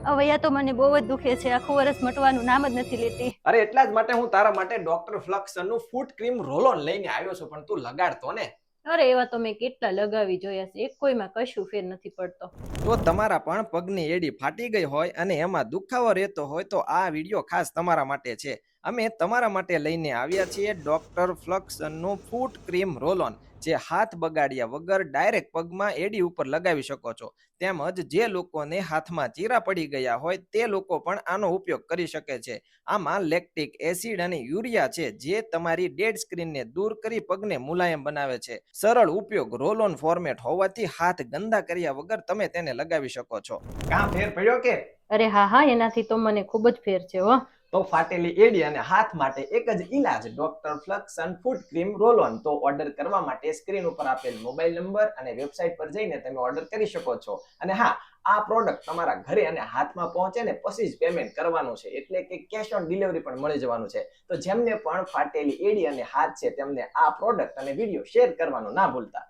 હવે તો મને બહુ જ દુખે છે, આખું વર્ષ મટવાનું નામ જ નથી લેતી. અરે એટલા જ માટે હું તારા માટે ડોક્ટર ફ્લક્સનનું ફૂટ ક્રીમ રોલ ઓન લઈને આવ્યો છું, પણ તું લગાડતો ને. અરે એવા તો મેં કેટલા લગાવી જોયા છે, એક કોઈમાં કશું ફેર નથી પડતો. તો તમારા પણ પગની એડી ફાટી ગઈ હોય અને એમાં દુખાવો રહેતો હોય તો આ વિડીયો ખાસ તમારા માટે છે. અમે તમારા માટે લઈને આવ્યા છીએ ડોક્ટર ફ્લક્સનનું ફૂટ ક્રીમ રોલ ઓન, જે હાથ બગાડ્યા વગર ડાયરેક્ટ પગમાં એડી ઉપર લગાવી શકો છો. તેમજ જે લોકોને હાથમાં ચીરા પડી ગયા હોય તે લોકો પણ આનો ઉપયોગ કરી શકે છે. આમાં લેક્ટિક એસિડ અને યુરિયા છે, જે તમારી ડેડ સ્કિનને દૂર કરી પગને મુલાયમ બનાવે છે. સરળ ઉપયોગ, રોલ ઓન ફોર્મેટ હોવાથી હાથ ગંદા કર્યા વગર તમે તેને લગાવી શકો છો. કાં ફેર પડ્યો કે? અરે હા હા, એનાથી તો મને ખૂબ જ ફેર છે હો. તો ફાટેલી એડી અને હાથ માટે એક જ ઈલાજ, doctor Fluxon foot cream roll on. તો ઓર્ડર કરવા માટે સ્ક્રીન ઉપર આપેલ મોબાઈલ નંબર અને વેબસાઇટ પર જઈને તમે ઓર્ડર કરી શકો છો. અને હા, આ પ્રોડક્ટ તમારા ઘરે અને હાથમાં પહોંચે ને પછી જ પેમેન્ટ કરવાનું છે, એટલે કે કેશ ઓન ડિલિવરી પણ મળી જવાનું છે. તો જેમને પણ ફાટેલી એડી અને હાથ છે તેમને આ પ્રોડક્ટ અને વિડીયો શેર કરવાનું ના ભૂલતા.